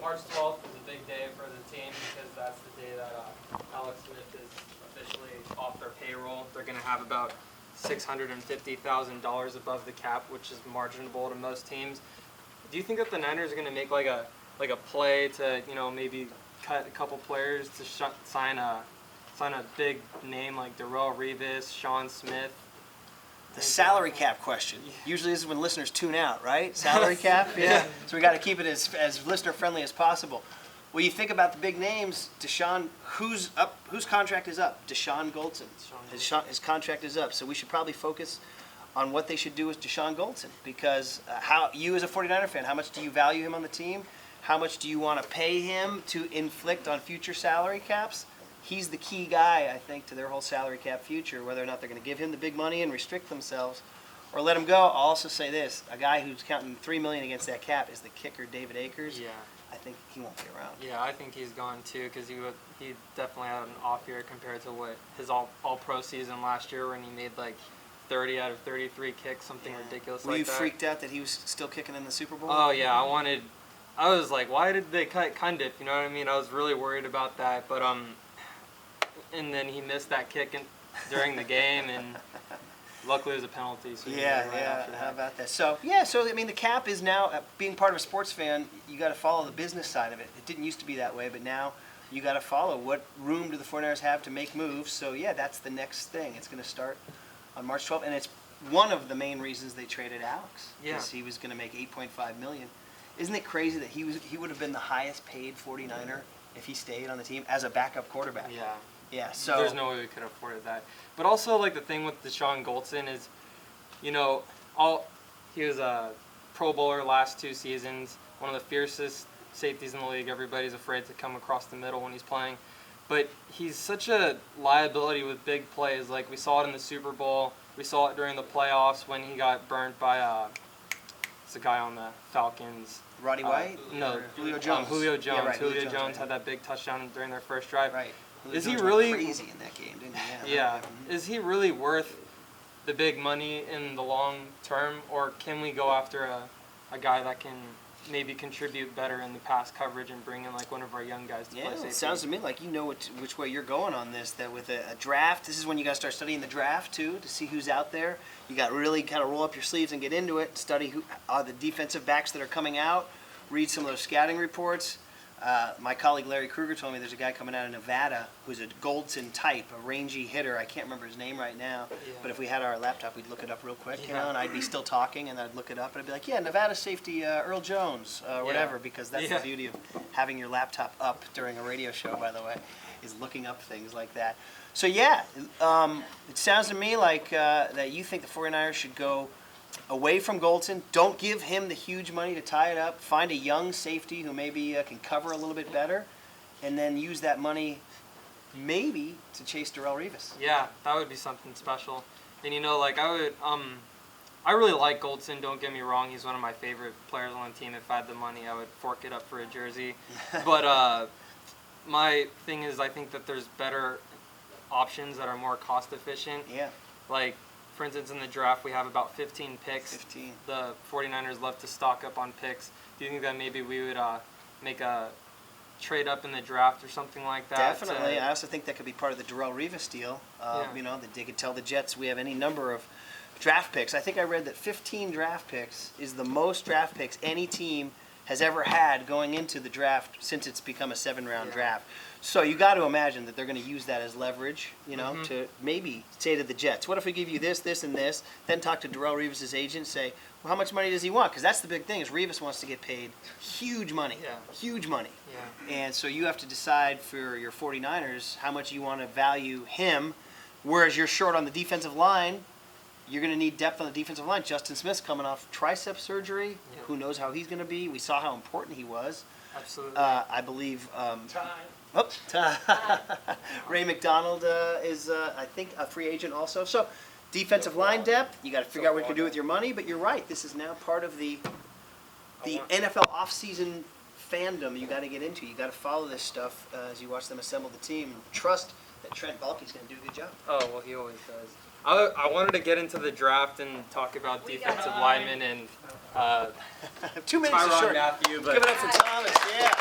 March 12th is a big day for the team because that's the day that Alex Smith is officially off their payroll. They're going to have about $650,000 above the cap, which is marginable to most teams. Do you think that the Niners are going to make like a play to maybe cut a couple players to sign a big name like Darrelle Revis, Sean Smith? The salary cap question. Usually this is when listeners tune out, right? Salary cap, yeah. So we got to keep it as listener friendly as possible. Well, you think about the big names. Deshaun, whose contract is up? Deshaun Goldson. His contract is up. So we should probably focus on what they should do with Deshaun Goldson, because how you as a 49er fan, how much do you value him on the team? How much do you want to pay him to inflict on future salary caps? He's the key guy, I think, to their whole salary cap future, whether or not they're going to give him the big money and restrict themselves or let him go. I'll also say this, a guy who's counting $3 million against that cap is the kicker, David Akers. Yeah. I think he won't be around. Yeah, I think he's gone too, because he definitely had an off year compared to what his all-pro season last year, when he made like 30 out of 33 kicks, something ridiculous Were like you that. freaked out that he was still kicking in the Super Bowl? Oh yeah, I was like, why did they cut Cundiff? You know what I mean? I was really worried about that, but and then he missed that kick during the game, and luckily it was a penalty. So Yeah. How about that? So I mean, the cap is now, being part of a sports fan, you got to follow the business side of it. It didn't used to be that way, but now you got to follow what room do the 49ers have to make moves. So yeah, that's the next thing. It's going to start on March 12th, and it's one of the main reasons they traded Alex. Yeah. Because he was going to make $8.5 million. Isn't it crazy that he would have been the highest paid 49er if he stayed on the team as a backup quarterback? Yeah. Yeah, so there's no way we could have afforded that. But also, like, the thing with Deshaun Goldson is, he was a Pro Bowler last 2 seasons, one of the fiercest safeties in the league. Everybody's afraid to come across the middle when he's playing. But he's such a liability with big plays. Like, we saw it in the Super Bowl. We saw it during the playoffs when he got burnt by it's a guy on the Falcons. Roddy White? No, Julio Jones. Julio Jones. Yeah, right, Julio Jones Jones had that big touchdown during their first drive. Right. Is he Jones really went crazy in that game, didn't he? Yeah. Is he really worth the big money in the long term, or can we go after a guy that can maybe contribute better in the pass coverage and bring in like one of our young guys to play safety? It sounds to me like you know which way you're going on this. That with a draft, this is when you got to start studying the draft too, to see who's out there. You got to really kind of roll up your sleeves and get into it. Study who are the defensive backs that are coming out. Read some of those scouting reports. My colleague Larry Kruger told me there's a guy coming out of Nevada who's a Goldson type, a rangy hitter. I can't remember his name right now, but if we had our laptop, we'd look it up real quick, and I'd be still talking, and I'd look it up, and I'd be like, yeah, Nevada safety Earl Jones, whatever, because that's the beauty of having your laptop up during a radio show, by the way, is looking up things like that. So yeah, it sounds to me like that you think the 49ers should go away from Goldson. Don't give him the huge money to tie it up. Find a young safety who maybe can cover a little bit better, and then use that money maybe to chase Darrelle Revis. Yeah, that would be something special. And I really like Goldson, don't get me wrong. He's one of my favorite players on the team. If I had the money, I would fork it up for a jersey. But my thing is, I think that there's better options that are more cost efficient. Yeah. Like, for instance, in the draft, we have about 15 picks. 15. The 49ers love to stock up on picks. Do you think that maybe we would make a trade up in the draft or something like that? Definitely. I also think that could be part of the Darrelle Revis deal. That they could tell the Jets we have any number of draft picks. I think I read that 15 draft picks is the most draft picks any team has ever had going into the draft since it's become a 7-round draft. So you got to imagine that they're going to use that as leverage, to maybe say to the Jets, what if we give you this, this, and this, then talk to Darrelle Revis' agent, say, well, how much money does he want? Because that's the big thing, is Revis wants to get paid huge money, huge money. Yeah. And so you have to decide for your 49ers how much you want to value him, whereas you're short on the defensive line. You're going to need depth on the defensive line. Justin Smith's coming off tricep surgery. Yeah. Who knows how he's going to be? We saw how important he was. Absolutely. I believe. Ray McDonald is, I think, a free agent also. So, defensive line depth. You got to figure out what you can do with your money. But you're right. This is now part of the NFL offseason fandom you got to get into. You got to follow this stuff as you watch them assemble the team. Trust that Trent Baalke's going to do a good job. Oh, well, he always does. I wanted to get into the draft and talk about defensive linemen and 2 minutes is Tyrann short. Mathieu, but Give it up for Thomas, yeah.